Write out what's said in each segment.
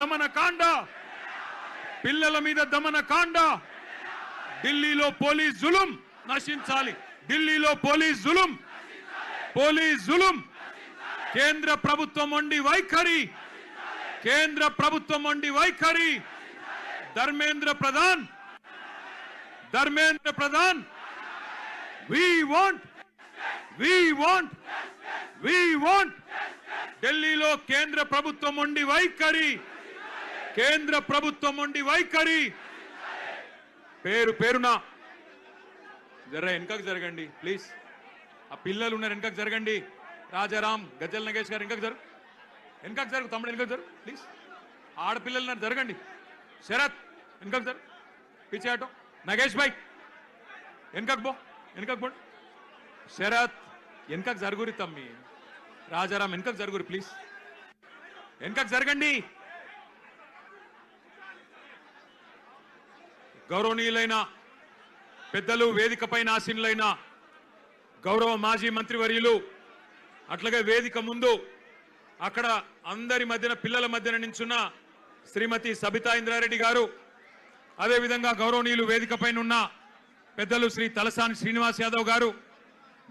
దమనకాండ, పిల్లల మీద దమనకాండ, ఢిల్లీలో పోలీస్ జులుం నశించాలి. ఢిల్లీలో పోలీస్ జులుం కేంద్ర ప్రభుత్వం మొండి వైఖరి, కేంద్ర ప్రభుత్వం మొండి వైఖరి. ధర్మేంద్ర ప్రధాన్ we want ఢిల్లీలో కేంద్ర ప్రభుత్వం మొండి వైఖరి, కేంద్ర ప్రభుత్వం మొండి వైఖరి. పేరున జర వెనకకు జరగండి ప్లీజ్. ఆ పిల్లలు ఉన్నారు, వెనకకు జరగండి. రాజారాం, గజ్జల నగేష్ గారు వెనకకు జరుగు. తమ్ముడు వెనకకు జరుగు ప్లీజ్. ఆడపిల్లలు ఉన్నారు, జరగండి. శరత్ వెనకకు జరుగు. పిచ్చే ఆటో. నగేష్ భాయ్ వెనకకు పో. శరత్ వెనకకు జరుగురి తమ్మి. రాజారాం వెనకకు జరుగురి ప్లీజ్. వెనకకు జరగండి. గౌరవనీయులైన పెద్దలు, వేదికపైన ఆసీనులైన గౌరవ మాజీ మంత్రివర్యులు, అట్లాగే వేదిక ముందు అక్కడ అందరి మధ్యన, పిల్లల మధ్యన నించున్న శ్రీమతి సబితా ఇంద్రారెడ్డి గారు, అదేవిధంగా గౌరవనీయులు వేదికపైన ఉన్న పెద్దలు శ్రీ తలసాని శ్రీనివాస్ యాదవ్ గారు,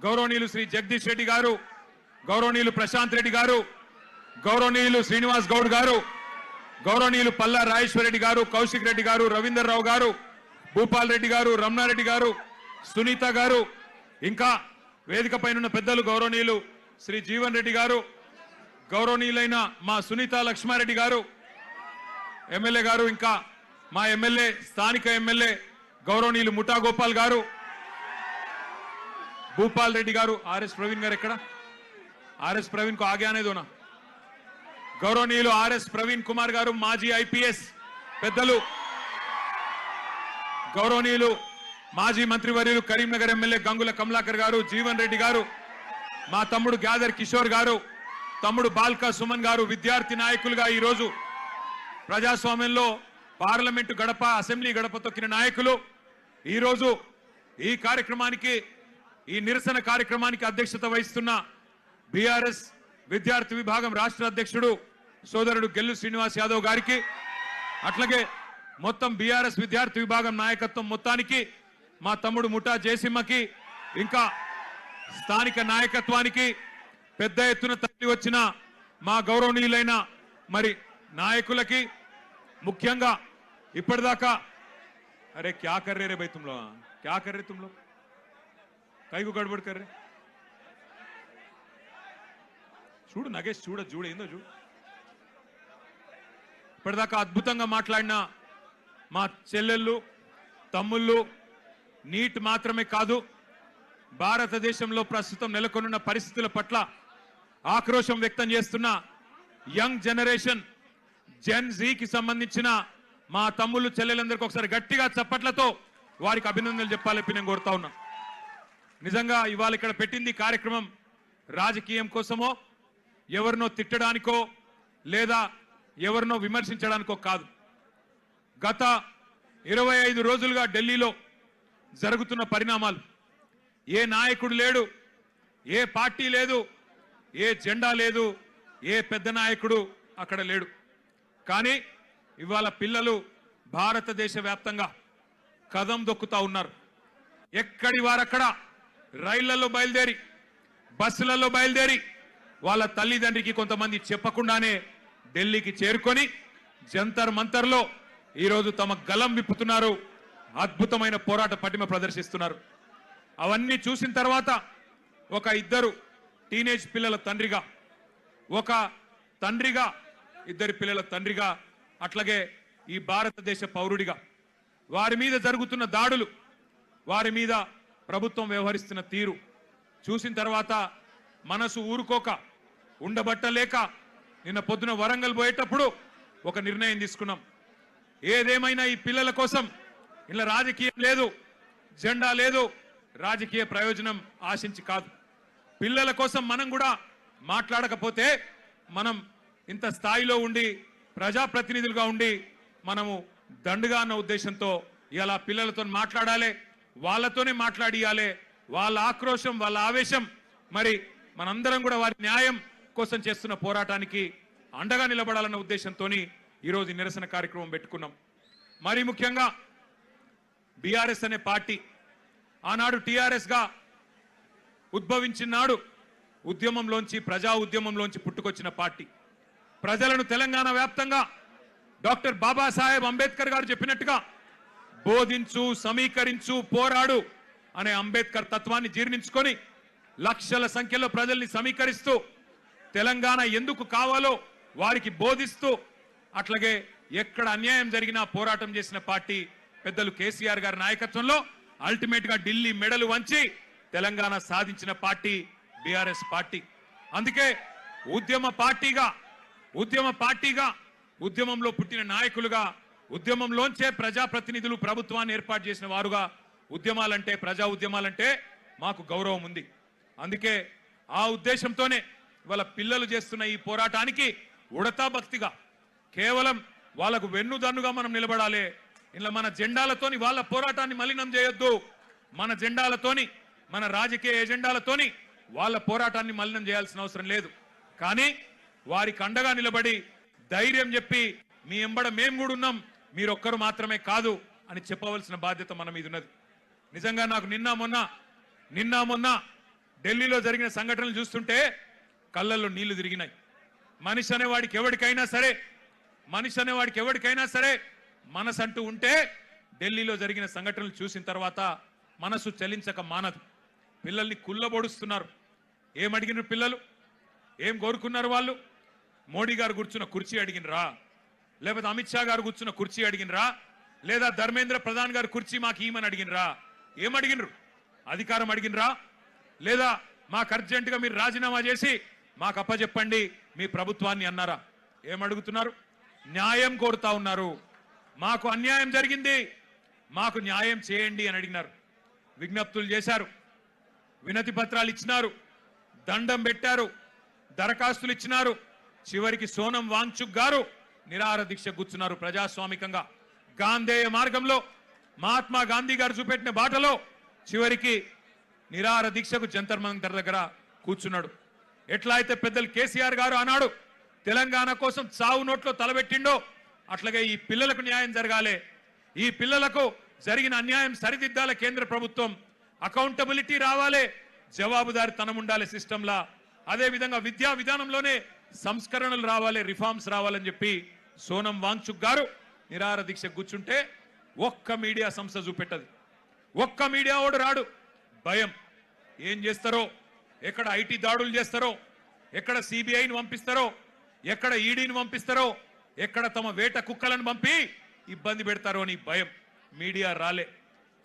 గౌరవనీయులు శ్రీ జగదీష్ రెడ్డి గారు, గౌరవనీయులు ప్రశాంత్ రెడ్డి గారు, గౌరవనీయులు శ్రీనివాస్ గౌడ్ గారు, గౌరవనీయులు పల్లా రాజేశ్వర రెడ్డి గారు, కౌశిక్ రెడ్డి గారు, రవీందర్ రావు గారు, భూపాల్ రెడ్డి గారు, రమణారెడ్డి గారు, సునీత గారు, ఇంకా వేదిక పైన ఉన్న పెద్దలు గౌరవనీయులు శ్రీ జీవన్ రెడ్డి గారు, గౌరవనీయులైన మా సునీత లక్ష్మారెడ్డి గారు ఎమ్మెల్యే గారు, ఇంకా మా ఎమ్మెల్యే, స్థానిక ఎమ్మెల్యే గౌరవనీయులు ముఠా గోపాల్ గారు, భూపాల్ రెడ్డి గారు, ఆర్ఎస్ ప్రవీణ్ గారు ఎక్కడ? ఆర్ఎస్ ప్రవీణ్ కు ఆగానే దోనా. గౌరవనీయులు ఆర్ఎస్ ప్రవీణ్ కుమార్ గారు, మాజీ ఐపీఎస్ పెద్దలు, గౌరవనీయులు మాజీ మంత్రివర్యులు కరీంనగర్ ఎమ్మెల్యే గంగుల కమలాకర్ గారు, జీవన్ రెడ్డి గారు, మా తమ్ముడు గ్యాదర్ కిషోర్ గారు, తమ్ముడు బాల్కా సుమన్ గారు, విద్యార్థి నాయకులుగా ఈరోజు ప్రజాస్వామ్యంలో పార్లమెంటు గడప, అసెంబ్లీ గడప తొక్కిన నాయకులు, ఈరోజు ఈ కార్యక్రమానికి, ఈ నిరసన కార్యక్రమానికి అధ్యక్షత వహిస్తున్న బీఆర్ఎస్ విద్యార్థి విభాగం రాష్ట్ర అధ్యక్షుడు సోదరుడు గెల్లు శ్రీనివాస్ యాదవ్ గారికి, అట్లాగే మొత్తం బీఆర్ఎస్ విద్యార్థి విభాగం నాయకత్వం మొత్తానికి, మా తమ్ముడు ముఠా జయసింహకి, ఇంకా స్థానిక నాయకత్వానికి, పెద్ద ఎత్తున తరలి వచ్చిన మా గౌరవనీయులైన మరి నాయకులకి, ముఖ్యంగా ఇప్పటిదాకా అరే క్యా కర్రే రే భయ్ తుమ్లో, క్యా కర్రే తుమ్లో, కైకు గడబడి కర్రే. చూడు నగేష్, చూడు ఏందో చూడు. ఇప్పటిదాకా అద్భుతంగా మాట్లాడిన మా చెల్లెళ్ళు, తమ్ముళ్ళు, నీట్ మాత్రమే కాదు, భారతదేశంలో ప్రస్తుతం నెలకొన్న పరిస్థితుల పట్ల ఆక్రోశం వ్యక్తం చేస్తున్న యంగ్ జనరేషన్, జెన్ జీకి సంబంధించిన మా తమ్ముళ్ళు, చెల్లెలందరికీ ఒకసారి గట్టిగా చప్పట్లతో వారికి అభినందనలు చెప్పాలని నేను కోరుతా ఉన్నా. నిజంగా ఇవాళ ఇక్కడ పెట్టింది కార్యక్రమం రాజకీయం కోసమో, ఎవరినో తిట్టడానికో, లేదా ఎవరినో విమర్శించడానికో కాదు. గత 25 రోజులుగా ఢిల్లీలో జరుగుతున్న పరిణామాలు, ఏ నాయకుడు లేడు, ఏ పార్టీ లేదు, ఏ జెండా లేదు, ఏ పెద్ద నాయకుడు అక్కడ లేడు. కానీ ఇవాళ పిల్లలు భారతదేశ వ్యాప్తంగా కదం దొక్కుతా ఉన్నారు. ఎక్కడి వారక్కడ రైళ్లలో బయలుదేరి, బస్సులలో బయలుదేరి, వాళ్ళ తల్లిదండ్రికి కొంతమంది చెప్పకుండానే ఢిల్లీకి చేరుకొని జంతర్ మంతర్లో ఈరోజు తమ గలం విప్పుతున్నారు, అద్భుతమైన పోరాట పటిమ ప్రదర్శిస్తున్నారు. అవన్నీ చూసిన తర్వాత ఒక ఇద్దరు టీనేజ్ పిల్లల తండ్రిగా, ఒక తండ్రిగా, ఇద్దరి పిల్లల తండ్రిగా, అట్లాగే ఈ భారతదేశ పౌరుడిగా వారి మీద జరుగుతున్న దాడులు, వారి మీద ప్రభుత్వం వ్యవహరిస్తున్న తీరు చూసిన తర్వాత మనసు ఊరుకోక, ఉండబట్టలేక నిన్న పొద్దున వరంగల్ పోయేటప్పుడు ఒక నిర్ణయం తీసుకున్నాం. ఏదేమైనా ఈ పిల్లల కోసం ఇలా రాజకీయం లేదు, జెండా లేదు, రాజకీయ ప్రయోజనం ఆశించి కాదు. పిల్లల కోసం మనం కూడా మాట్లాడకపోతే మనం ఇంత స్థాయిలో ఉండి, ప్రజాప్రతినిధులుగా ఉండి మనము దండుగా అన్న ఉద్దేశంతో ఇలా పిల్లలతో మాట్లాడాలి, వాళ్ళతోనే మాట్లాడియాలి. వాళ్ళ ఆక్రోశం, వాళ్ళ ఆవేశం, మరి మనందరం కూడా వారి న్యాయం కోసం చేస్తున్న పోరాటానికి అండగా నిలబడాలన్న ఉద్దేశంతో ఈరోజు నిరసన కార్యక్రమం పెట్టుకున్నాం. మరి ముఖ్యంగా బీఆర్ఎస్ అనే పార్టీ ఆనాడు టీఆర్ఎస్ గా ఉద్భవించినాడు ఉద్యమంలోంచి, ప్రజా ఉద్యమంలోంచి పుట్టుకొచ్చిన పార్టీ. ప్రజలను తెలంగాణ వ్యాప్తంగా డాక్టర్ బాబాసాహెబ్ అంబేద్కర్ గారు చెప్పినట్టుగా బోధించు, సమీకరించు, పోరాడు అనే అంబేద్కర్ తత్వాన్ని జీర్ణించుకొని లక్షల సంఖ్యలో ప్రజల్ని సమీకరిస్తూ తెలంగాణ ఎందుకు కావాలో వారికి బోధిస్తూ, అట్లాగే ఎక్కడ అన్యాయం జరిగినా పోరాటం చేసిన పార్టీ పెద్దలు కేసీఆర్ గారి నాయకత్వంలో అల్టిమేట్ గా ఢిల్లీ మెడలు వంచి తెలంగాణ సాధించిన పార్టీ బీఆర్ఎస్ పార్టీ. అందుకే ఉద్యమ పార్టీగా ఉద్యమంలో పుట్టిన నాయకులుగా, ఉద్యమంలోంచే ప్రజాప్రతినిధులు ప్రభుత్వాన్ని ఏర్పాటు చేసిన వారుగా ఉద్యమాలంటే, ప్రజా ఉద్యమాలంటే మాకు గౌరవం ఉంది. అందుకే ఆ ఉద్దేశంతోనే వాళ్ళ పిల్లలు చేస్తున్న ఈ పోరాటానికి ఉడతా భక్తిగా కేవలం వాళ్ళకు వెన్నుదన్నుగా మనం నిలబడాలి. ఇలా మన జెండాలతోని వాళ్ళ పోరాటాన్ని మలినం చేయొద్దు. మన జెండాలతోని, మన రాజకీయ ఎజెండాలతోని వాళ్ళ పోరాటాన్ని మలినం చేయాల్సిన అవసరం లేదు. కానీ వారికి అండగా నిలబడి ధైర్యం చెప్పి మీ ఎంబడ మేము కూడా ఉన్నాం, మీరొక్కరు మాత్రమే కాదు అని చెప్పవలసిన బాధ్యత మన మీద ఉన్నది. నిజంగా నాకు నిన్న మొన్న ఢిల్లీలో జరిగిన సంఘటనలు చూస్తుంటే కళ్ళల్లో నీళ్లు తిరిగినాయి. మనిషి అనేవాడికి ఎవరికైనా సరే మనసంటూ ఉంటే ఢిల్లీలో జరిగిన సంఘటనలు చూసిన తర్వాత మనసు చలించక మానదు. పిల్లల్ని కుల్లబొడుస్తున్నారు. ఏమడిగినారు పిల్లలు? ఏం కోరుకున్నారు వాళ్ళు? మోడీ గారు కూర్చున్న కుర్చీ అడిగినరా? లేకపోతే అమిత్ షా గారు కూర్చున్న కుర్చీ అడిగినరా? లేదా ధర్మేంద్ర ప్రధాన్ గారు కుర్చీ మాకు ఈమని అడిగినరా? ఏమడిగినరు? అధికారం అడిగినరా? లేదా మాకు అర్జెంటుగా మీరు రాజీనామా చేసి మాకు అప్పచెప్పండి మీ ప్రభుత్వాన్ని అన్నారా? ఏమడుగుతున్నారు? న్యాయం కోరుతా ఉన్నారు. మాకు అన్యాయం జరిగింది, మాకు న్యాయం చేయండి అని అడిగినారు. విజ్ఞప్తులు చేశారు, వినతి పత్రాలు ఇచ్చినారు, దండం పెట్టారు, దరఖాస్తులు ఇచ్చినారు. చివరికి సోనం వాంగ్చుక్ గారు నిరాహార దీక్ష కూర్చున్నారు. ప్రజాస్వామికంగా గాంధేయ మార్గంలో మహాత్మా గాంధీ గారు చూపెట్టిన బాటలో చివరికి నిరాహార దీక్షకు జంతర్ మంతర్ దగ్గర కూర్చున్నాడు. ఎట్లా అయితే పెద్దలు కేసీఆర్ గారు ఆనాడు తెలంగాణ కోసం చావు నోట్లో తలబెట్టిండో అట్లాగే ఈ పిల్లలకు న్యాయం జరగాలి, ఈ పిల్లలకు జరిగిన అన్యాయం సరిదిద్దాలి కేంద్ర ప్రభుత్వం, అకౌంటబిలిటీ రావాలి, జవాబుదారితనం ఉండాలి సిస్టంలా. అదే విధంగా విద్యా విధానంలోనే సంస్కరణలు రావాలి, రిఫార్మ్స్ రావాలని చెప్పి సోనం వాంగ్చుక్ గారు నిరాహార దీక్ష కూర్చుంటే ఒక్క మీడియా సంస్థ చూపెట్టదు, ఒక్క మీడియా ఓడు రాడు. భయం. ఏం చేస్తారో, ఎక్కడ ఐటీ దాడులు చేస్తారో, ఎక్కడ సిబిఐని పంపిస్తారో, ఎక్కడ ఈడీని పంపిస్తారో, ఎక్కడ తమ వేట కుక్కలను పంపి ఇబ్బంది పెడతారో అని భయం. మీడియా రాలే.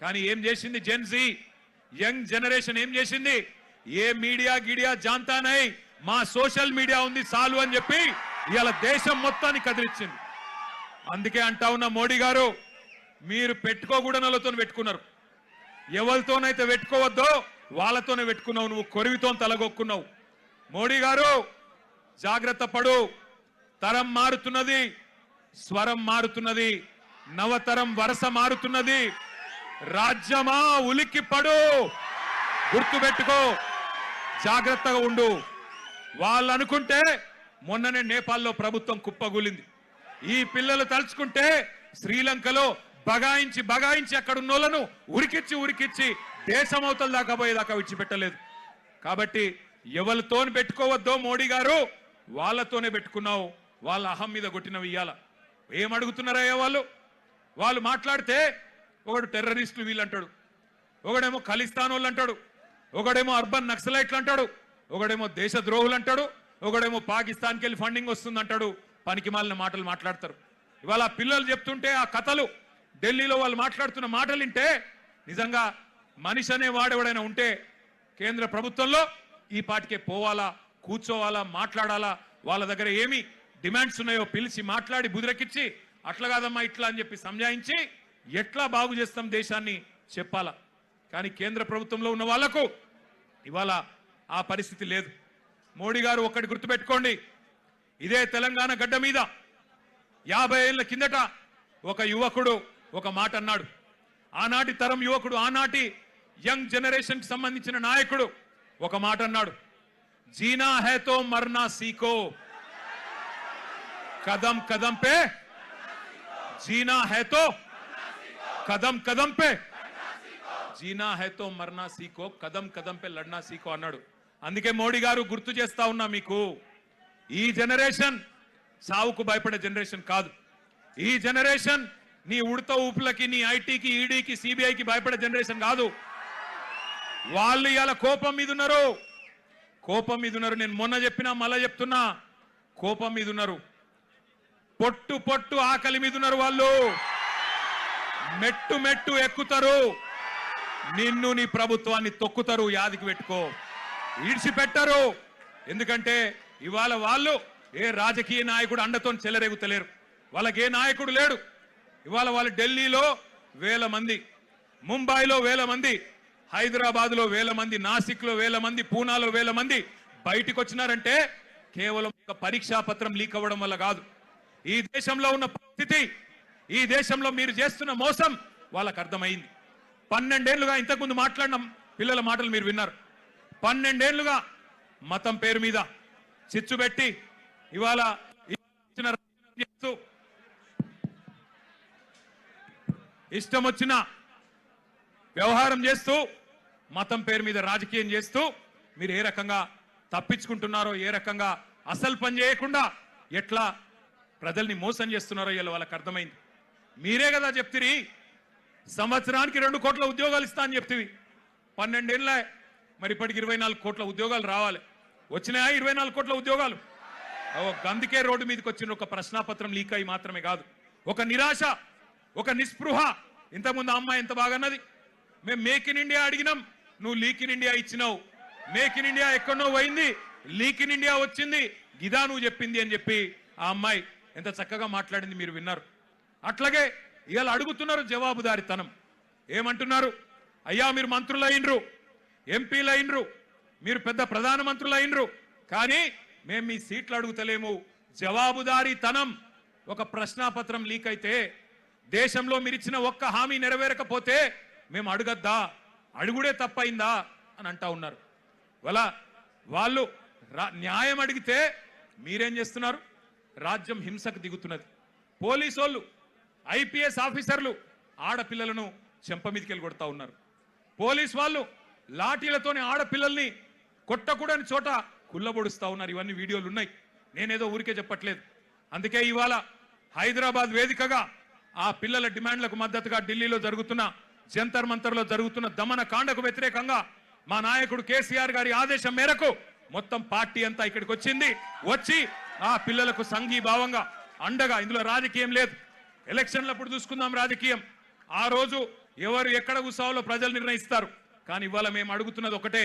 కానీ ఏం చేసింది జెన్జీ, యంగ్ జనరేషన్ ఏం చేసింది? ఏ మీడియా గిడియా జాంతా నై, మా సోషల్ మీడియా ఉంది చాలు అని చెప్పి ఇవాళ దేశం మొత్తాన్ని కదిలిచ్చింది. అందుకే అంటా ఉన్న మోడీ గారు, మీరు పెట్టుకోకూడనలతో పెట్టుకున్నారు, ఎవరితోనైతే పెట్టుకోవద్దో వాళ్ళతోనే పెట్టుకున్నావు, నువ్వు కొరివితో తలగొక్కున్నావు. మోడీ గారు జాగ్రత్త పడు, తరం మారుతున్నది, స్వరం మారుతున్నది, నవతరం వరస మారుతున్నది. రాజ్యమా ఉలిక్కి పడు, గుర్తుపెట్టుకో, జాగ్రత్తగా ఉండు. వాళ్ళు అనుకుంటే మొన్ననే నేపాల్లో ప్రభుత్వం కుప్పగూలింది. ఈ పిల్లలు తలుచుకుంటే శ్రీలంకలో బగాయించి అక్కడ ఉన్నోళ్లను ఉరికిచ్చి దేశం అవతల దాకా పోయేదాకా విడిచిపెట్టలేదు. కాబట్టి ఎవరితో పెట్టుకోవద్దో మోడీ గారు, వాళ్ళతోనే పెట్టుకున్నావు. వాళ్ళ అహం మీద కొట్టినవి ఇయ్యాల. ఏమడుగుతున్నారయ్యా వాళ్ళు మాట్లాడితే ఒకడు టెర్రరిస్టులు వీళ్ళు అంటాడు, ఒకడేమో ఖలిస్తాన్ వాళ్ళు అంటాడు, ఒకడేమో అర్బన్ నక్సలైట్లు అంటాడు, ఒకడేమో దేశద్రోహులు అంటాడు, ఒకడేమో పాకిస్తాన్కి వెళ్ళి ఫండింగ్ వస్తుంది అంటాడు. పనికి మాలిన మాటలు మాట్లాడతారు. ఇవాళ పిల్లలు చెప్తుంటే ఆ కథలు, ఢిల్లీలో వాళ్ళు మాట్లాడుతున్న మాటలు వింటే నిజంగా మనిషి అనే వాడెవడైనా ఉంటే కేంద్ర ప్రభుత్వంలో ఈ పాటికే పోవాలా, కూర్చోవాలా, మాట్లాడాలా. వాళ్ళ దగ్గర ఏమి డిమాండ్స్ ఉన్నాయో పిలిచి మాట్లాడి బుదిరకిచ్చి అట్లా కాదమ్మా ఇట్లా అని చెప్పి సంజాయించి ఎట్లా బాగు చేస్తాం దేశాన్ని చెప్పాలా. కానీ కేంద్ర ప్రభుత్వంలో ఉన్న వాళ్లకు ఇవాళ ఆ పరిస్థితి లేదు. మోడీ గారు ఒక్కటి గుర్తుపెట్టుకోండి, ఇదే తెలంగాణ గడ్డ మీద 50 ఏళ్ల కిందట ఒక యువకుడు ఒక మాట అన్నాడు. ఆనాటి తరం యువకుడు, ఆనాటి యంగ్ జనరేషన్ కి సంబంధించిన నాయకుడు ఒక మాట అన్నాడు, జీనా హై తో మర్నా సీఖో, కదం కదం పే जीना है तो कदम कदम पे జీనా హై తో మర్నా సీకో కదం కదం పే లడ్నా సీకో అన్నాడు. అందుకే మోడీ గారు గుర్తు చేస్తా ఉన్నా మీకు, ఈ జనరేషన్ సావుకు భయపడే జనరేషన్ కాదు. ఈ జనరేషన్ నీ ఉడత ఊపులకి, నీ ఐటీకి, ఈడీకి, సిబిఐకి భయపడే జనరేషన్ కాదు. వాళ్ళు ఇలా కోపం మీద ఉన్నారు, కోపం మీద ఉన్నారు. నేను మొన్న చెప్పినా మళ్ళా చెప్తున్నా, కోపం మీద ఉన్నారు. పొట్టు పొట్టు ఆకలి మీద ఉన్నారు. వాళ్ళు మెట్టు మెట్టు ఎక్కుతారు, నిన్ను నీ ప్రభుత్వాన్ని తొక్కుతారు. యాదికి పెట్టుకో, ఈడ్చిపెట్టారు. ఎందుకంటే ఇవాళ వాళ్ళు ఏ రాజకీయ నాయకుడు అండతో చెలరేగుతలేరు. వాళ్ళకి ఏ నాయకుడు లేడు. ఇవాళ వాళ్ళు ఢిల్లీలో వేల మంది, ముంబైలో వేల మంది, హైదరాబాద్ లో వేల మంది, నాసిక్ లో వేల మంది, పూనాలో వేల మంది బయటికి వచ్చినారంటే కేవలం ఒక పరీక్షా పత్రం లీక్ అవ్వడం వల్ల కాదు. ఈ దేశంలో ఉన్న పరిస్థితి, ఈ దేశంలో మీరు చేస్తున్న మోసం వాళ్ళకు అర్థమైంది. 12 ఏళ్లుగా ఇంతకుముందు మాట్లాడిన పిల్లల మాటలు మీరు విన్నారు. 12 ఏళ్లుగా మతం పేరు మీద చిచ్చు పెట్టి ఇవాళ ఇష్టం వచ్చిన వ్యవహారం చేస్తూ, మతం పేరు మీద రాజకీయం చేస్తూ మీరు ఏ రకంగా తప్పించుకుంటున్నారో, ఏ రకంగా అసలు పని చేయకుండా ఎట్లా ప్రజల్ని మోసం చేస్తున్నారో ఇలా వాళ్ళకి అర్థమైంది. మీరే కదా చెప్తిరి సంవత్సరానికి 2 కోట్ల ఉద్యోగాలు ఇస్తా అని చెప్తివి. 12 ఏళ్ళ మరి ఇప్పటికి 24 కోట్ల ఉద్యోగాలు రావాలి. వచ్చినాయా 24 కోట్ల ఉద్యోగాలు? అందుకే రోడ్డు మీదకి వచ్చిన ఒక ప్రశ్నాపత్రం లీక్ అయి మాత్రమే కాదు, ఒక నిరాశ, ఒక నిస్పృహ. ఇంతకుముందు అమ్మాయి ఎంత బాగా అన్నది, మేము మేక్ ఇన్ ఇండియా అడిగినాం, నువ్వు లీక్ ఇన్ ఇండియా ఇచ్చినావు. మేక్ ఇన్ ఇండియా ఎక్కడో పోయింది, లీక్ ఇన్ ఇండియా వచ్చింది, గిదా నువ్వు చెప్పింది అని చెప్పి ఆ అమ్మాయి ఎంత చక్కగా మాట్లాడింది మీరు విన్నారు. అట్లాగే ఇవాళ అడుగుతున్నారు జవాబుదారితనం. ఏమంటున్నారు? అయ్యా మీరు మంత్రులు అయినరు, ఎంపీలు అయినరు, మీరు పెద్ద ప్రధానమంత్రులు అయినరు, కానీ మేము మీ సీట్లు అడుగుతలేము. జవాబుదారీతనం. ఒక ప్రశ్నాపత్రం లీక్ అయితే, దేశంలో మీరు ఇచ్చిన ఒక్క హామీ నెరవేరకపోతే మేము అడగద్దా, అడుగుడే తప్పైందా అని అంటా ఉన్నారు. వాళ్ళు న్యాయం అడిగితే మీరేం చేస్తున్నారు? రాజ్యం హింసకు దిగుతున్నది. పోలీసు వాళ్ళు, ఐపీఎస్ ఆఫీసర్లు ఆడపిల్లలను చెంప మీదకెళ్ళి కొడతా ఉన్నారు. పోలీసు వాళ్ళు లాఠీలతోనే ఆడపిల్లల్ని కొట్టకూడని చోట కుల్లబొడుస్తా ఉన్నారు. ఇవన్నీ వీడియోలు ఉన్నాయి, నేనేదో ఊరికే చెప్పట్లేదు. అందుకే ఇవాళ హైదరాబాద్ వేదికగా ఆ పిల్లల డిమాండ్లకు మద్దతుగా ఢిల్లీలో జరుగుతున్న, జంతర్ మంతర్లో జరుగుతున్న దమన కాండకు వ్యతిరేకంగా మా నాయకుడు కేసీఆర్ గారి ఆదేశం మేరకు మొత్తం పార్టీ అంతా ఇక్కడికి వచ్చింది. వచ్చి ఆ పిల్లలకు సంఘీభావంగా అండగా, ఇందులో రాజకీయం లేదు, ఎలక్షన్లప్పుడు చూసుకుందాం రాజకీయం, ఆ రోజు ఎవరు ఎక్కడ కూర్చోవాలో ప్రజలు నిర్ణయిస్తారు. కానీ ఇవాళ మేము అడుగుతున్నది ఒకటే,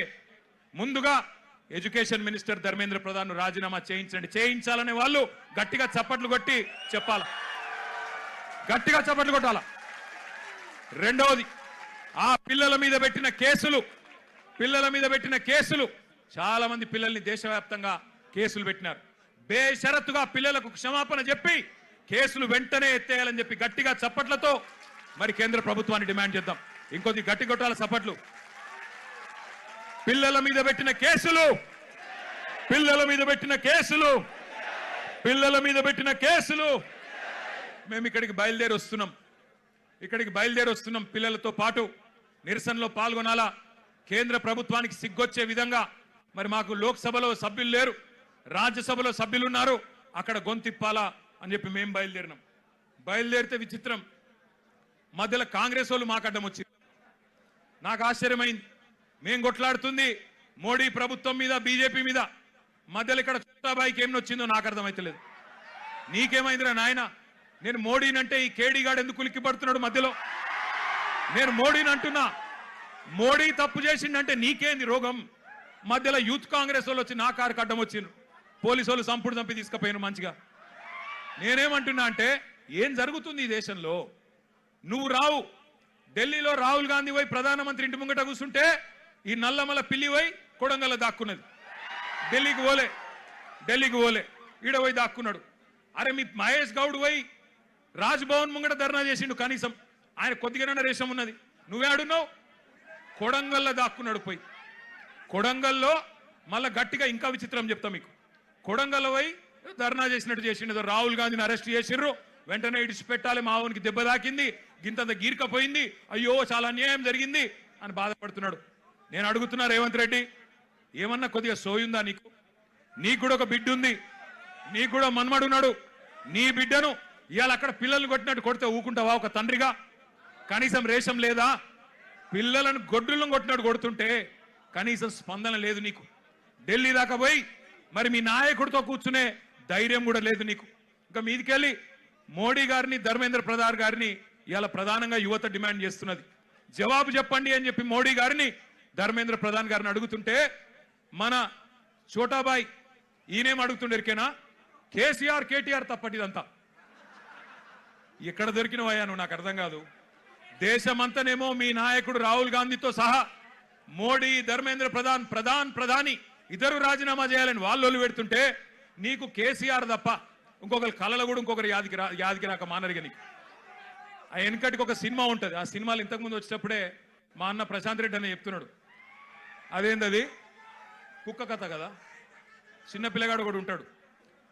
ముందుగా ఎడ్యుకేషన్ మినిస్టర్ ధర్మేంద్ర ప్రధాన్ రాజీనామా చేయించండి. చేయించాలనే వాళ్ళు గట్టిగా చప్పట్లు కొట్టి చెప్పాల, గట్టిగా చప్పట్లు కొట్టాల. రెండవది, ఆ పిల్లల మీద పెట్టిన కేసులు చాలా మంది పిల్లల్ని దేశవ్యాప్తంగా కేసులు పెట్టినారు. బేషరతుగా పిల్లలకు క్షమాపణ చెప్పి కేసులు వెంటనే ఎత్తేయాలని చెప్పి గట్టిగా చప్పట్లతో మరి కేంద్ర ప్రభుత్వాన్ని డిమాండ్ చేద్దాం. ఇంకొద్ది గట్టి కొట్టాల చప్పట్లు. పిల్లల మీద పెట్టిన కేసులు మేము ఇక్కడికి బయలుదేరి వస్తున్నాం. పిల్లలతో పాటు నిరసనలో పాల్గొనాలా. కేంద్ర ప్రభుత్వానికి సిగ్గొచ్చే విధంగా మరి మాకు లోక్సభలో సభ్యులు లేరు, రాజ్యసభలో సభ్యులు ఉన్నారు, అక్కడ గొంతిప్పాలా అని చెప్పి మేము బయలుదేరితే విచిత్రం, మధ్యలో కాంగ్రెస్ వాళ్ళు మాకు అడ్డం వచ్చింది. నాకు ఆశ్చర్యమైంది. మేము కొట్లాడుతుంది మోడీ ప్రభుత్వం మీద, బీజేపీ మీద, మధ్యలో ఇక్కడ చోటాబాయికి ఏం వచ్చిందో నాకు అర్థమైతలేదు. నీకేమైందిరా నాయన? నేను మోడీనంటే ఈ కేడీగాడు ఎందుకు ఉలిక్కి పడుతున్నాడు మధ్యలో? నేను మోడీని అంటున్నా, మోడీ తప్పు చేసిండంటే నీకేంది రోగం? మధ్యలో యూత్ కాంగ్రెస్ వాళ్ళు వచ్చి నా కారుకి అడ్డం వచ్చిండ్రు, పోలీసు వాళ్ళు చంపి తీసుకుపోయిన మంచిగా. నేనేమంటున్నా అంటే, ఏం జరుగుతుంది ఈ దేశంలో? నువ్వు రావు, ఢిల్లీలో రాహుల్ గాంధీ పోయి ప్రధానమంత్రి ఇంటి ముంగట కూర్చుంటే ఈ నల్లమల పిల్లి పోయి కొడంగల్ దాక్కున్నది. ఢిల్లీకి పోలే ఈడ పోయి దాక్కున్నాడు. అరే మీ మహేష్ గౌడ్ పోయి రాజ్భవన్ ముంగట ధర్నా చేసిండు, కనీసం ఆయన కొద్దిగానే రేషం ఉన్నది. నువ్వే ఆడున్నావు, కొడంగల్లో దాక్కున్నాడు. పోయి కొడంగల్లో మళ్ళా గట్టిగా ఇంకా విచిత్రం చెప్తా మీకు, కొడంగల్ పోయి ధర్నా చేసినట్టు చేసిండు. రాహుల్ గాంధీని అరెస్ట్ చేసిర్రు, వెంటనే ఇడిచిపెట్టాలి, మావోనికి దెబ్బ తాకింది, గింతంత గీర్కపోయింది, అయ్యో చాలా అన్యాయం జరిగింది అని బాధపడుతున్నాడు. నేను అడుగుతున్నా రేవంత్ రెడ్డి, ఏమన్నా కొద్దిగా సోయుందా నీకు? నీకు కూడా ఒక బిడ్డ ఉంది, నీకు కూడా మన్మడున్నాడు. నీ బిడ్డను ఇవాళ అక్కడ పిల్లల్ని కొట్టినట్టు కొడితే ఊకుంటావా ఒక తండ్రిగా? కనీసం రేషం లేదా? పిల్లలను గొడ్డులను కొట్టినట్టు కొడుతుంటే కనీసం స్పందన లేదు నీకు. ఢిల్లీ దాకా పోయి మరి మీ నాయకుడితో కూర్చునే ధైర్యం కూడా లేదు నీకు. ఇంకా మీదికెళ్ళి మోడీ గారిని, ధర్మేంద్ర ప్రధాన్ గారిని ఇవాళ ప్రధానంగా యువత డిమాండ్ చేస్తున్నది. జవాబు చెప్పండి అని చెప్పి మోడీ గారిని, ధర్మేంద్ర ప్రధాన్ గారిని అడుగుతుంటే మన చోటాబాయ్ ఈయనేం అడుగుతుండేరికేనా, కేసీఆర్ కేటీఆర్ తప్పటిదంతా. ఎక్కడ దొరికినవయ్యా నువ్వు? నాకు అర్థం కాదు. దేశమంతనేమో మీ నాయకుడు రాహుల్ గాంధీతో సహా మోడీ, ధర్మేంద్ర ప్రధాని ఇద్దరు రాజీనామా చేయాలని వాళ్ళు పెడుతుంటే నీకు కేసీఆర్ తప్ప ఇంకొకరు కళలు కూడా ఇంకొకరు యాదికి రాక మానరిగా నీకు. ఆ వెనకటికి ఒక సినిమా ఉంటుంది, ఆ సినిమాలు ఇంతకుముందు వచ్చేటప్పుడే మా అన్న ప్రశాంత్ రెడ్డి అని చెప్తున్నాడు. అదేందది కుక్క కథ కదా, చిన్న పిల్లగాడు కూడా ఉంటాడు,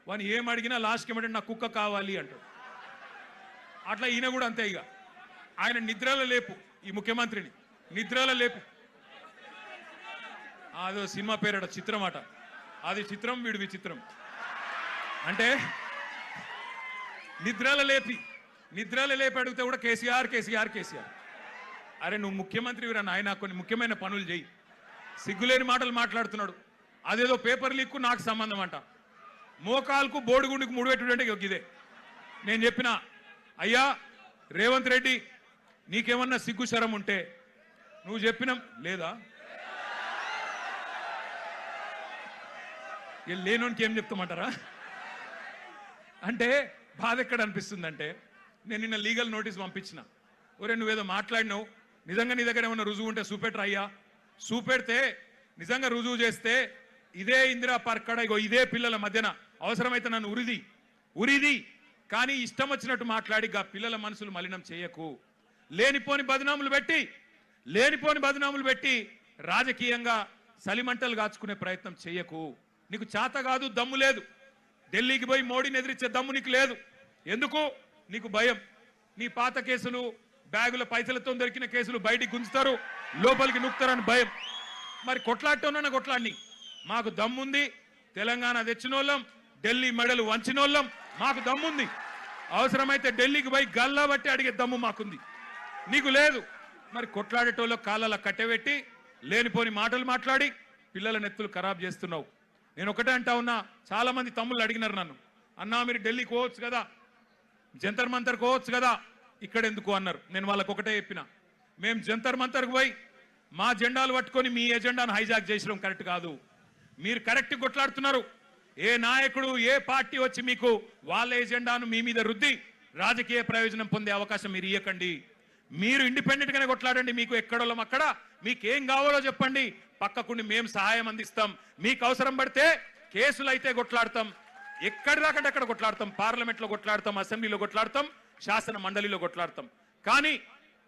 వాని ఏం అడిగినా లాస్ట్కి ఏమంటే నాకు కుక్క కావాలి అంటాడు. అట్లా ఈయన కూడా అంతే. ఇక ఆయన నిద్రలో లేపు, ఈ ముఖ్యమంత్రిని నిద్రలో లేపు. అదో సినిమా పేరట, చిత్రం అట. అది చిత్రం, వీడు విచిత్రం. అంటే నిద్రలో లేపి అడిగితే కూడా కేసీఆర్ కేసీఆర్ కేసీఆర్. అరే నువ్వు ముఖ్యమంత్రి వీరా నాయన, కొన్ని ముఖ్యమైన పనులు చేయి. సిగ్గులేని మాటలు మాట్లాడుతున్నాడు. అదేదో పేపర్ లీక్కు నాకు సంబంధం అంట, మోకాల్కు బోడిగుండికి ముడిపెట్టుడంటే ఇదే. నేను చెప్పిన, అయ్యా రేవంత్ రెడ్డి నీకేమన్నా సిగ్గు శరం ఉంటే నువ్వు చెప్పినాం లేదా? లేనోనికి ఏం చెప్తామంటారా? అంటే బాధ ఎక్కడ అనిపిస్తుందంటే, నేను నిన్న లీగల్ నోటీస్ పంపించిన, ఒరే నువ్వేదో మాట్లాడినావు, నిజంగా నీ దగ్గర ఏమన్నా రుజువు ఉంటే చూపెట్టరా అయ్యా. చూపెడితే నిజంగా రుజువు చేస్తే ఇదే ఇందిరా పార్క్ కాడ ఇగో ఇదే పిల్లల మధ్యన అవసరమైతే నన్ను ఉరిది కానీ ఇష్టం వచ్చినట్టు మాట్లాడి ఆ పిల్లల మనసులు మలినం చేయకు. లేనిపోని బదనాములు పెట్టి రాజకీయంగా సలిమంటలు కాచుకునే ప్రయత్నం చేయకు. నీకు చేత కాదు, దమ్ము లేదు. ఢిల్లీకి పోయి మోడీని ఎదిరించే దమ్ము నీకు లేదు. ఎందుకు? నీకు భయం. నీ పాత కేసులు, బ్యాగుల పైసలతో దొరికిన కేసులు బయటికి గుంజుతారు, లోపలికి నూకుతారని భయం. మరి కొట్లాడటోనన్నా కొట్లాడిని. మాకు దమ్ముంది, తెలంగాణ తెచ్చినోళ్ళం, ఢిల్లీ మెడలు వంచినోళ్ళం, మాకు దమ్ముంది. అవసరమైతే ఢిల్లీకి పోయి గల్లా బట్టి అడిగే దమ్ము మాకుంది, నీకు లేదు. మరి కొట్లాడేటోళ్ళు కాళ్ళ కట్టెబెట్టి లేనిపోని మాటలు మాట్లాడి పిల్లల నెత్తులు ఖరాబ్ చేస్తున్నావు. నేను ఒకటే అంటా ఉన్నా, చాలా మంది తమ్ముళ్ళు అడిగినారు నన్ను, అన్నా మీరు ఢిల్లీకి పోవచ్చు కదా, జంతర్ మంతర్కి పోవచ్చు కదా, ఇక్కడ ఎందుకు అన్నారు. నేను వాళ్ళకు ఒకటే చెప్పిన, మేము జంతర్ మంతర్కి పోయి మా జెండాలు పట్టుకొని మీ ఎజెండాను హైజాక్ చేసడం కరెక్ట్ కాదు. మీరు కరెక్ట్ కొట్లాడుతున్నారు. ఏ నాయకుడు, ఏ పార్టీ వచ్చి మీకు వాళ్ళ ఎజెండాను మీ మీద రుద్ది రాజకీయ ప్రయోజనం పొందే అవకాశం మీరు ఇవ్వకండి. మీరు ఇండిపెండెంట్ గానే కొట్లాడండి. మీకు ఎక్కడోళ్ళం అక్కడ, మీకేం కావాలో చెప్పండి, పక్కకుండి మేము సహాయం అందిస్తాం. మీకు అవసరం పడితే కేసులు అయితే కొట్లాడతాం, ఎక్కడి దాకంటే అక్కడ కొట్లాడతాం, పార్లమెంట్ లో కొట్లాడతాం, అసెంబ్లీలో కొట్లాడతాం, శాసన మండలిలో కొట్లాడతాం. కానీ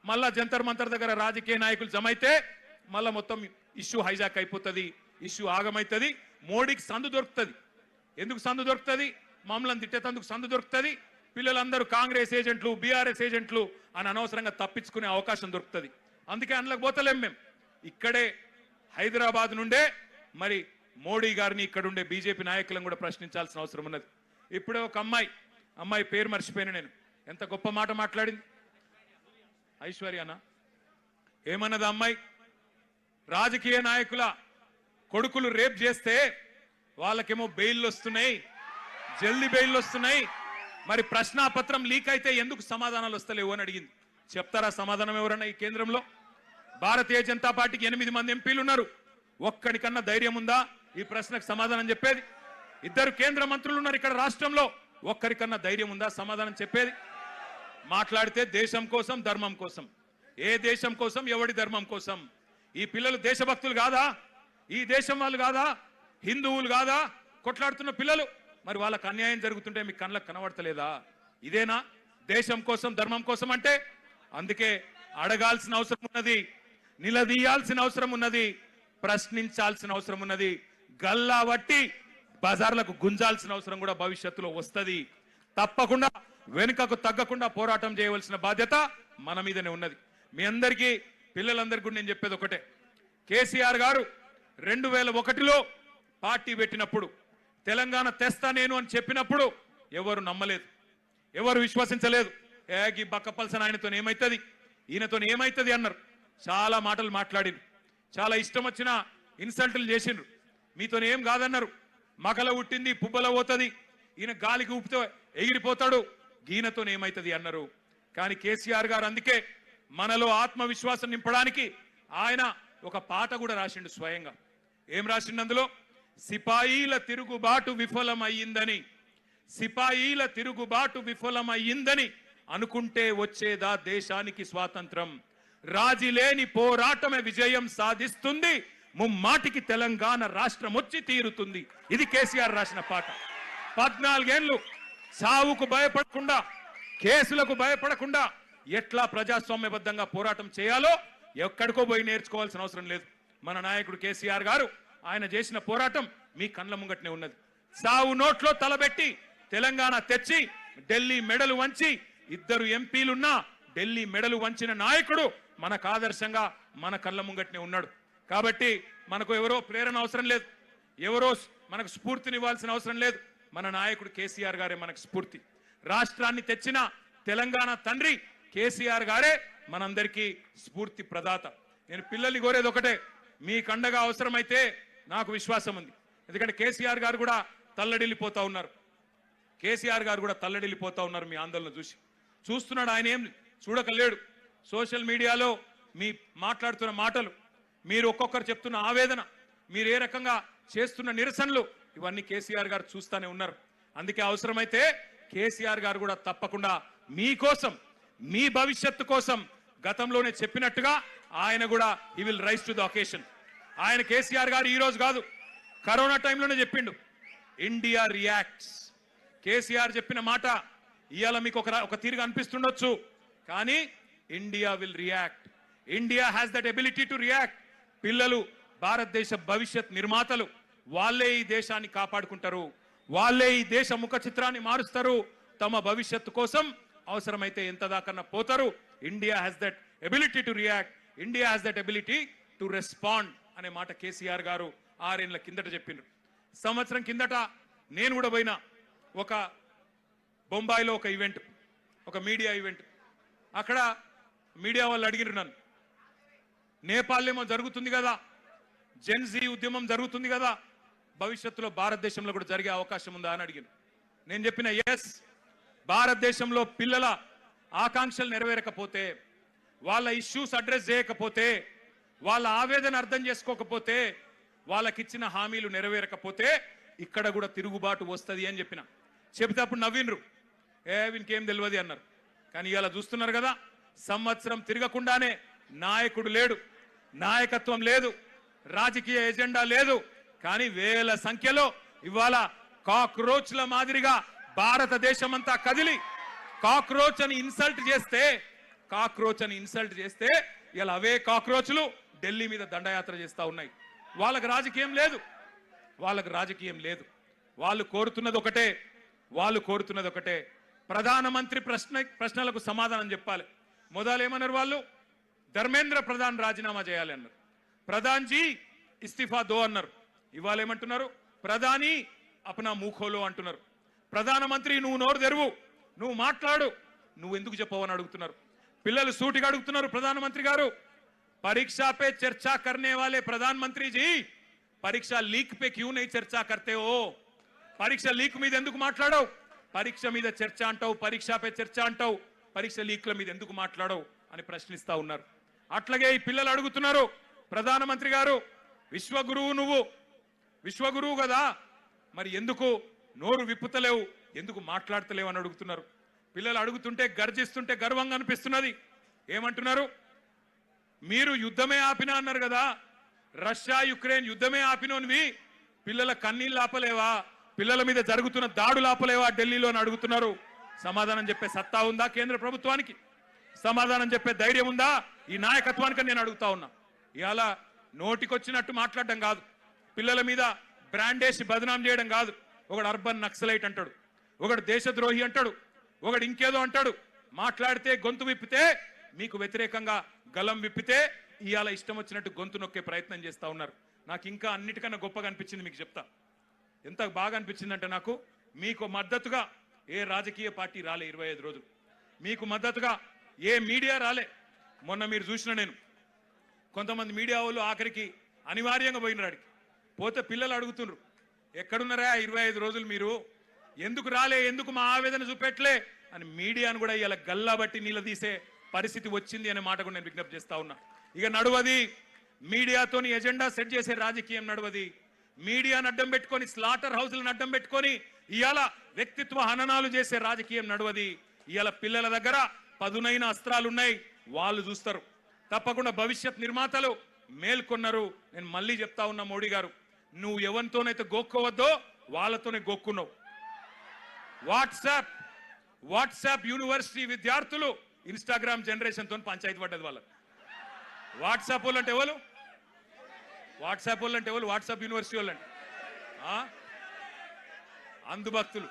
మళ్ళా జంతర్ మంతర్ దగ్గర రాజకీయ నాయకులు జమైతే మళ్ళా మొత్తం ఇష్యూ హైజాక్ అయిపోతుంది, ఇష్యూ ఆగమైతుంది, మోడీకి సందు దొరుకుతుంది. ఎందుకు సందు దొరుకుతుంది? మమ్మల్ని తిట్టేందుకు సందు దొరుకుతుంది. పిల్లలందరూ కాంగ్రెస్ ఏజెంట్లు, బీఆర్ఎస్ ఏజెంట్లు అని అనవసరంగా తప్పించుకునే అవకాశం దొరుకుతుంది. అందుకే అందులోకి పోతలేం. మేము ఇక్కడే హైదరాబాద్ నుండే మరి మోడీ గారిని, ఇక్కడుండే బీజేపీ నాయకులను కూడా ప్రశ్నించాల్సిన అవసరం ఉన్నది. ఇప్పుడే ఒక అమ్మాయి పేరు మర్చిపోయిన నేను, ఎంత గొప్ప మాట మాట్లాడింది. ఐశ్వర్యానా ఏమన్నది అమ్మాయి? రాజకీయ నాయకుల కొడుకులు రేప్ చేస్తే వాళ్ళకేమో బెయిల్ వస్తున్నాయి, జల్దీ బెయిల్ వస్తున్నాయి, మరి ప్రశ్నాపత్రం లీక్ అయితే ఎందుకు సమాధానాలు వస్తలేవు అని అడిగింది. చెప్తారా సమాధానం ఎవరన్నా? ఈ కేంద్రంలో భారతీయ జనతా పార్టీకి 8 మంది ఎంపీలు ఉన్నారు. ఒక్కడికన్నా ధైర్యం ఉందా ఈ ప్రశ్నకు సమాధానం చెప్పేది? 2 కేంద్ర మంత్రులు ఉన్నారు ఇక్కడ రాష్ట్రంలో, ఒక్కరికన్నా ధైర్యం ఉందా సమాధానం చెప్పేది? మాట్లాడితే దేశం కోసం, ధర్మం కోసం. ఏ దేశం కోసం, ఎవడి ధర్మం కోసం? ఈ పిల్లలు దేశభక్తులు కాదా? ఈ దేశం వాళ్ళు కాదా? హిందువులు కాదా కొట్లాడుతున్న పిల్లలు? మరి వాళ్ళకు అన్యాయం జరుగుతుంటే మీకు కళ్ళకు కనబడతలేదా? ఇదేనా దేశం కోసం, ధర్మం కోసం అంటే? అందుకే అడగాల్సిన అవసరం ఉన్నది, నిలదీయాల్సిన అవసరం ఉన్నది, ప్రశ్నించాల్సిన అవసరం ఉన్నది, గల్లా బట్టి బజార్లకు గుంజాల్సిన అవసరం కూడా భవిష్యత్తులో వస్తుంది. తప్పకుండా వెనుకకు తగ్గకుండా పోరాటం చేయవలసిన బాధ్యత మన మీదనే ఉన్నది. మీ అందరికీ పిల్లలందరికీ కూడా నేను చెప్పేది ఒకటే, కేసీఆర్ గారు 2001లో పార్టీ పెట్టినప్పుడు తెలంగాణ తెస్తా నేను అని చెప్పినప్పుడు ఎవరు నమ్మలేదు, ఎవరు విశ్వసించలేదు. ఈ బక్కపల్సన్ ఆయనతో ఏమైతుంది, ఈయనతో ఏమైతుంది అన్నారు. చాలా మాటలు మాట్లాడిరు, చాలా ఇష్టం వచ్చిన ఇన్సల్టులు చేసిండ్రు. మీతో ఏం కాదన్నారు, మగల ఉట్టింది పుబ్బల పోతుంది, ఈయన గాలికి ఊపితే ఎగిరిపోతాడు, ఈయనతో ఏమైతుంది అన్నారు. కానీ కేసీఆర్ గారు అందుకే మనలో ఆత్మవిశ్వాసం నింపడానికి ఆయన ఒక పాట కూడా రాసిండు స్వయంగా. ఏం రాసిండు అందులో? సిపాయిల తిరుగుబాటు విఫలమయ్యిందని, సిపాయిల తిరుగుబాటు విఫలమయ్యిందని అనుకుంటే వచ్చేదా దేశానికి స్వాతంత్రం, రాజీలేని పోరాటమే విజయం సాధిస్తుంది, ముమ్మాటికి తెలంగాణ రాష్ట్రం వచ్చి తీరుతుంది. ఇది కేసీఆర్ రాసిన పాట. 14 ఏళ్లు సావుకు భయపడకుండా, కేసులకు భయపడకుండా ఎట్లా ప్రజాస్వామ్యబద్ధంగా పోరాటం చేయాలో ఎక్కడికో పోయి నేర్చుకోవాల్సిన అవసరం లేదు. మన నాయకుడు కేసీఆర్ గారు ఆయన చేసిన పోరాటం మీ కళ్ళ ముంగట్నే ఉన్నది. సావు నోట్లో తలబెట్టి తెలంగాణ తెచ్చి ఢిల్లీ మెడలు వంచి 2 ఎంపీలున్నా ఢిల్లీ మెడలు వంచిన నాయకుడు మనకు ఆదర్శంగా మన కళ్ళ ముంగట్నే ఉన్నాడు. కాబట్టి మనకు ఎవరో ప్రేరణ అవసరం లేదు, ఎవరో మనకు స్ఫూర్తినివ్వాల్సిన అవసరం లేదు. మన నాయకుడు కేసీఆర్ గారే మనకు స్ఫూర్తి. రాష్ట్రాన్ని తెచ్చిన తెలంగాణ తండ్రి కేసీఆర్ గారే మనందరికీ స్ఫూర్తి ప్రదాత. నేను పిల్లల్ని కోరేది ఒకటే, మీ కండగా అవసరమైతే నాకు విశ్వాసం ఉంది. ఎందుకంటే కేసీఆర్ గారు కూడా తల్లడిల్లిపోతా ఉన్నారు, కేసీఆర్ గారు కూడా తల్లడిల్లిపోతా ఉన్నారు. మీ ఆందోళన చూస్తున్నాడు, ఆయన ఏం చూడకలేడు. సోషల్ మీడియాలో మీ మాట్లాడుతున్న మాటలు, మీరు ఒక్కొక్కరు చెప్తున్న ఆవేదన, మీరు ఏ రకంగా చేస్తున్న నిరసనలు, ఇవన్నీ కేసీఆర్ గారు చూస్తూనే ఉన్నారు. అందుకే అవసరమైతే కేసీఆర్ గారు కూడా తప్పకుండా మీకోసం, మీ భవిష్యత్తు కోసం గతంలోనే చెప్పినట్టుగా ఆయన కూడా he will rise to the occasion. ఆయన కేసీఆర్ గారు ఈ రోజు కాదు, కరోనా టైంలోనే చెప్పిండు, ఇండియా రియాక్ట్స్. కేసీఆర్ చెప్పిన మాట ఇవాళ మీకు ఒక తీరుగా అనిపిస్తుండొచ్చు, కానీ India will react. India has that ability to react. పిల్లలు భారతదేశ భవిష్యత్ నిర్మాతలు, వాళ్ళే ఈ దేశాన్ని కాపాడుకుంటారు, వాళ్ళే ఈ దేశ ముఖ చిత్రాన్ని మారుస్తారు. తమ భవిష్యత్తు కోసం అవసరమైతే ఎంత దాకన్నా పోతారు. India has that ability to react, India has that ability to respond అనే మాట కేసీఆర్ గారు 6 ఏళ్ల కిందట చెప్పిండ్రు. సంవత్సరం కిందట నేను కూడా పోయినా ఒక బొంబాయిలో ఒక ఈవెంట్, ఒక మీడియా ఈవెంట్. అక్కడ మీడియా వాళ్ళు అడిగిరు నన్ను, నేపాల్లో జరుగుతుంది కదా, జెన్జీ ఉద్యమం జరుగుతుంది కదా, భవిష్యత్తులో భారతదేశంలో కూడా జరిగే అవకాశం ఉందా అని అడిగాను. నేను చెప్పిన ఎస్, భారతదేశంలో పిల్లల ఆకాంక్షలు నెరవేరకపోతే, వాళ్ళ ఇష్యూస్ అడ్రస్ చేయకపోతే, వాళ్ళ ఆవేదన అర్థం చేసుకోకపోతే, వాళ్ళకిచ్చిన హామీలు నెరవేరకపోతే ఇక్కడ కూడా తిరుగుబాటు వస్తుంది అని చెప్పిన. చెబితే అప్పుడు నవ్వినరు, వీనికేం తెలియదు అన్నారు. కానీ ఇలా చూస్తున్నారు కదా, సంవత్సరం తిరగకుండానే నాయకుడు లేడు, నాయకత్వం లేదు, రాజకీయ ఎజెండా లేదు. కానీ వేల సంఖ్యలో ఇవాళ కాక్రోచ్ల మాదిరిగా భారతదేశం అంతా కదిలి కాక్రోచ్ అని ఇన్సల్ట్ చేస్తే ఇలా అవే కాక్రోచ్లు ఢిల్లీ మీద దండయాత్ర చేస్తా ఉన్నాయి. వాళ్ళకి రాజకీయం లేదు, వాళ్ళు కోరుతున్నది ఒకటే, ప్రధానమంత్రి ప్రశ్నలకు సమాధానం చెప్పాలి. మొదలు ఏమన్నారు వాళ్ళు? ధర్మేంద్ర ప్రధాన్ రాజీనామా చేయాలి అన్నారు, ప్రధాన్ జీ ఇస్తిఫా దో అన్నారు. ఇవాళ ఏమంటున్నారు? ప్రధాని అప్నా మూఖోలో అంటున్నారు. ప్రధానమంత్రి నువ్వు నోరు తెరువు, నువ్వు మాట్లాడు, నువ్వు ఎందుకు చెప్పవని అడుగుతున్నారు. పిల్లలు సూటిగా అడుగుతున్నారు, ప్రధానమంత్రి గారు परीक्षा पे चर्चा करने वाले प्रधानमंत्री जी परीक्षा लीक पे क्यों नहीं चर्चा करते हो? परीक्षा लीक మీద ఎందుకు మాట్లాడవు? పరీక్ష మీద చర్చ అంటావు, పరీక్షపై చర్చ అంటావు, పరీక్ష లీక్ల మీద ఎందుకు మాట్లాడవు అని ప్రశ్నిస్తా ఉన్నారు. అట్లాగే ఈ పిల్లలు అడుగుతున్నారు, ప్రధానమంత్రి గారు విశ్వగురువు, నువ్వు విశ్వగురువు కదా, మరి ఎందుకు నోరు విప్పుతలేవు, ఎందుకు మాట్లాడతలేవు అని అడుగుతున్నారు. పిల్లలు అడుగుతుంటే గర్జిస్తుంటే గర్వంగా అనిపిస్తున్నది. ఏమంటున్నారు? మీరు యుద్ధమే ఆపినా అన్నారు కదా, రష్యా యుక్రెయిన్ యుద్ధమే ఆపినోనివి పిల్లల కన్నీళ్ళు ఆపలేవా, పిల్లల మీద జరుగుతున్న దాడులు ఆపలేవా ఢిల్లీలో అని అడుగుతున్నారు. సమాధానం చెప్పే సత్తా ఉందా కేంద్ర ప్రభుత్వానికి? సమాధానం చెప్పే ధైర్యం ఉందా ఈ నాయకత్వానికి నేను అడుగుతా ఉన్నా. ఇవాళ నోటికొచ్చినట్టు మాట్లాడడం కాదు, పిల్లల మీద బ్రాండేసి బదనాం చేయడం కాదు. ఒకడు అర్బన్ నక్సలైట్ అంటాడు, ఒకడు దేశద్రోహి అంటాడు, ఒకడు ఇంకేదో అంటాడు, మాట్లాడితే గొంతు విప్పితే మీకు వ్యతిరేకంగా గలం విప్పితే ఇవాళ ఇష్టం వచ్చినట్టు గొంతు నొక్కే ప్రయత్నం చేస్తా ఉన్నారు. నాకు ఇంకా అన్నిటికన్నా గొప్పగా అనిపించింది, మీకు చెప్తా ఎంత బాగా అనిపించిందంటే, నాకు మీకు మద్దతుగా ఏ రాజకీయ పార్టీ రాలే 25 రోజులు, మీకు మద్దతుగా ఏ మీడియా రాలే. మొన్న మీరు చూసిన నేను కొంతమంది మీడియా వాళ్ళు ఆఖరికి అనివార్యంగా పోయినారు, పోతే పిల్లలు అడుగుతున్నారు ఎక్కడున్నారా 25 రోజులు మీరు, ఎందుకు రాలే, ఎందుకు మా ఆవేదన చూపెట్టలే అని మీడియాను కూడా ఇలా గల్లా బట్టి నీళ్ళ తీసే పరిస్థితి వచ్చింది అనే మాట కూడా నేను విజ్ఞప్తి చేస్తా ఉన్నా. ఇక నడువది మీడియాతోని ఎజెండా సెట్ చేసే రాజకీయం నడువది. మీడియాను అడ్డం పెట్టుకొని స్లాటర్ హౌస్లను అడ్డం పెట్టుకొని ఇవాళ వ్యక్తిత్వ హననాలు చేసే రాజకీయం నడువది. ఇవాళ పిల్లల దగ్గర పదునైన అస్త్రాలు ఉన్నాయి, వాళ్ళు చూస్తారు. తప్పకుండా భవిష్యత్ నిర్మాతలు మేల్కొన్నారు. నేను మళ్ళీ చెప్తా ఉన్నా, మోడీ గారు నువ్వు ఎవరితోనైతే గోక్కోవద్దో వాళ్ళతోనే గోక్కున్నావు. వాట్సాప్ యూనివర్సిటీ విద్యార్థులు ఇన్స్టాగ్రామ్ జనరేషన్ తో పంచాయతీ పడ్డది వాళ్ళకి. వాట్సాప్ వాళ్ళు అంటే ఎవరు? వాట్సాప్ యూనివర్సిటీ వాళ్ళండి అందుభక్తులు.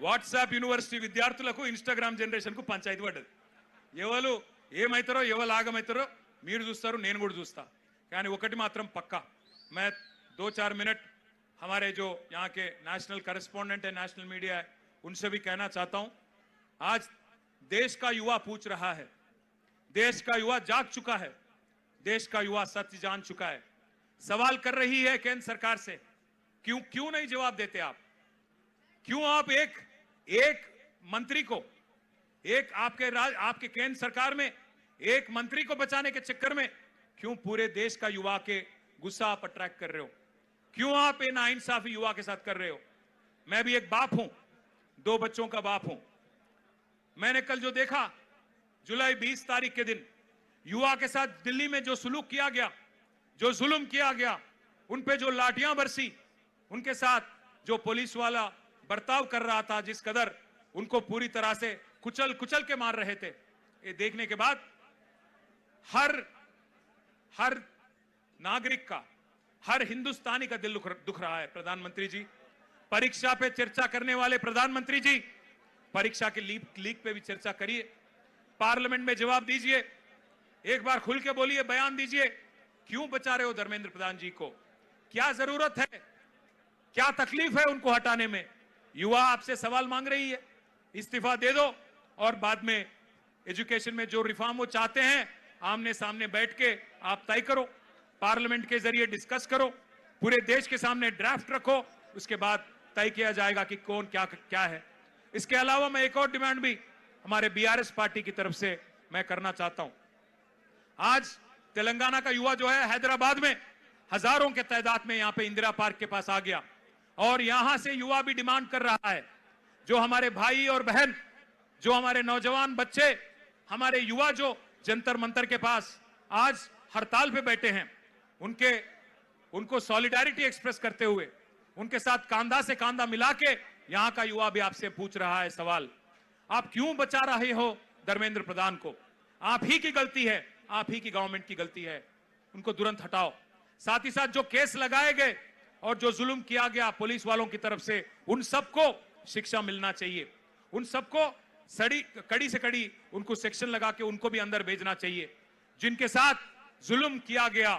వాట్సాప్ యూనివర్సిటీ విద్యార్థులకు ఇన్స్టాగ్రామ్ జనరేషన్ కు పంచాయతీ పడ్డది. ఎవరు ఏమైతారో ఎవరు ఆగమైతారో మీరు చూస్తారు, నేను కూడా చూస్తా. కానీ ఒకటి మాత్రం పక్కా, मैं 2-4 मिनट हमारे जो यहाँ के नेशनल करेस्पॉन्डेंट है, नेशनल मीडिया है, उनसे भी कहना चाहता हूं. आज देश का युवा पूछ रहा है, देश का युवा जाग चुका है, देश का युवा सत्य जान चुका है. सवाल कर रही है केंद्र सरकार से, क्यों नहीं जवाब देते आप? क्यों आप एक मंत्री को, आपके केंद्र सरकार में एक मंत्री को बचाने के चक्कर में क्यों पूरे देश का युवा के गुस्सा आप अट्रैक्ट कर रहे हो? क्यों आप ये नाइंसाफी युवा के साथ कर रहे हो? मैं भी एक बाप हूं, 2 बच्चों का बाप हूं. मैंने कल जो देखा, जुलाई 20 तारीख के दिन युवा के साथ दिल्ली में जो सुलूक किया गया, जो जुल्म किया गया, उन पे जो लाठियां बरसी, उनके साथ जो पुलिस वाला बर्ताव कर रहा था, जिस कदर उनको पूरी तरह से कुचल के मार रहे थे, ये देखने के बाद हर नागरिक का, हर हिंदुस्तानी का दिल दुख रहा है. प्रधानमंत्री जी, परीक्षा पे चर्चा करने वाले प्रधानमंत्री जी, परीक्षा के लीक पे भी चर्चा करिए, पार्लियामेंट में जवाब दीजिए, एक बार खुल के बोलिए, बयान दीजिए. क्यों बचा रहे हो धर्मेंद्र प्रधान जी को? क्या जरूरत है, क्या तकलीफ है उनको हटाने में? युवा आपसे सवाल मांग रही है, इस्तीफा दे दो और बाद में एजुकेशन में जो रिफॉर्म वो चाहते हैं आमने सामने बैठ के आप तय करो, पार्लियामेंट के जरिए डिस्कस करो, पूरे देश के सामने ड्राफ्ट रखो, उसके बाद तय किया जाएगा कि कौन क्या है. इसके अलावा मैं एक और डिमांड भी हमारे बीआरएस पार्टी की तरफ से मैं करना चाहता हूं. आज तेलंगाना का युवा जो है हैदराबाद में हजारों के तादाद में यहां पे इंदिरा पार्क के पास आ गया और यहां से युवा भी डिमांड कर रहा है, जो हमारे भाई और बहन, जो हमारे नौजवान बच्चे, हमारे युवा जो जंतर मंतर के पास आज हड़ताल पे बैठे हैं, उनको सॉलिडारिटी एक्सप्रेस करते हुए उनके साथ कांधा से कांधा मिला के यहां का युवा भी आपसे पूछ रहा है सवाल, आप क्यों बचा रहे हो धर्मेंद्र प्रधान को? आप ही की गलती है, आप ही की गवर्नमेंट की गलती है, उनको तुरंत हटाओ. साथ ही साथ जो केस लगाए गए और जो जुल्म किया गया पुलिस वालों की तरफ से, उन सबको शिक्षा मिलना चाहिए, उन सबको कड़ी से कड़ी उनको सेक्शन लगा के उनको भी अंदर भेजना चाहिए. जिनके साथ जुल्म किया गया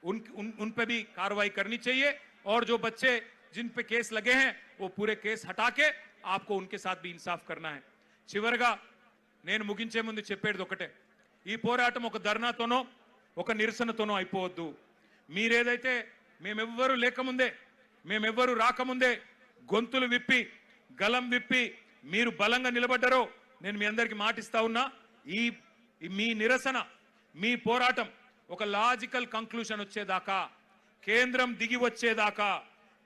उन पे भी कार्रवाई करनी चाहिए और जो बच्चे जिन पे केस लगे हैं वो पूरे केस हटा के आपको उनके साथ भी इंसाफ करना है. చివరగా నేను ముగించే ముందు చెప్పేది ఒకటే, ఈ పోరాటం ఒక ధర్నాతోనో ఒక నిరసనతోనో అయిపోవద్దు. మీరేదైతే మేమెవ్వరూ లేకముందే, మేమెవ్వరూ రాకముందే గొంతులు విప్పి గలం విప్పి మీరు బలంగా నిలబడ్డారో నేను మీ అందరికీ మాటిస్తా ఉన్నా, మీ నిరసన, మీ పోరాటం ఒక లాజికల్ కంక్లూషన్ వచ్చేదాకా, కేంద్రం దిగి వచ్చేదాకా,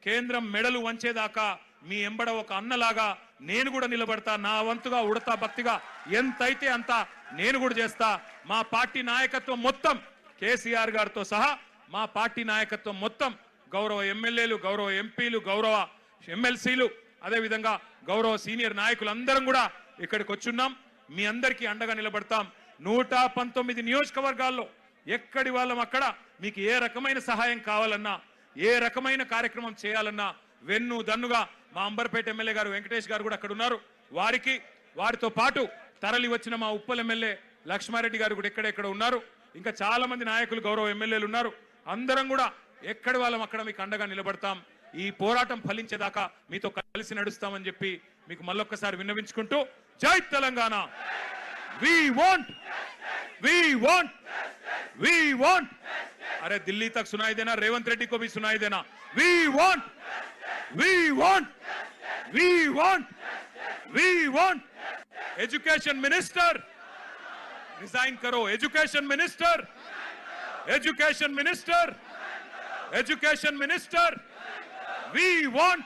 కేంద్రం మెడలు వంచేదాకా మీ ఎంబడ ఒక అన్నలాగా నేను కూడా నిలబడతా. నా వంతుగా ఉడతా భక్తిగా ఎంతైతే అంత నేను కూడా చేస్తా. మా పార్టీ నాయకత్వం మొత్తం, కేసీఆర్ గారితో సహా మా పార్టీ నాయకత్వం మొత్తం, గౌరవ ఎమ్మెల్యేలు, గౌరవ ఎంపీలు, గౌరవ ఎమ్మెల్సీలు, అదేవిధంగా గౌరవ సీనియర్ నాయకులందరం కూడా ఇక్కడికి వచ్చున్నాం. మీ అందరికీ అండగా నిలబడతాం. 119 నియోజకవర్గాల్లో ఎక్కడి వాళ్ళం అక్కడ మీకు ఏ రకమైన సహాయం కావాలన్నా, ఏ రకమైన కార్యక్రమం చేయాలన్నా వెన్ను దన్నుగా మా అంబర్పేట ఎమ్మెల్యే గారు వెంకటేష్ గారు కూడా అక్కడ ఉన్నారు. వారికి వారితో పాటు తరలి వచ్చిన మా ఉప్పల్ ఎమ్మెల్యే లక్ష్మారెడ్డి గారు కూడా ఎక్కడెక్కడ ఉన్నారు. ఇంకా చాలా మంది నాయకులు గౌరవ ఎమ్మెల్యేలు ఉన్నారు. అందరం కూడా ఎక్కడి వాళ్ళం అక్కడ మీకు అండగా నిలబడతాం. ఈ పోరాటం ఫలించేదాకా మీతో కలిసి నడుస్తామని చెప్పి మీకు మళ్ళొక్కసారి విన్నవించుకుంటూ జై తెలంగాణ. వి వాంట్ अरे दिल्ली तक सुनाई देना, रेवंत रेड्डी को भी सुनाई देना. We want education minister resign करो. Education minister we want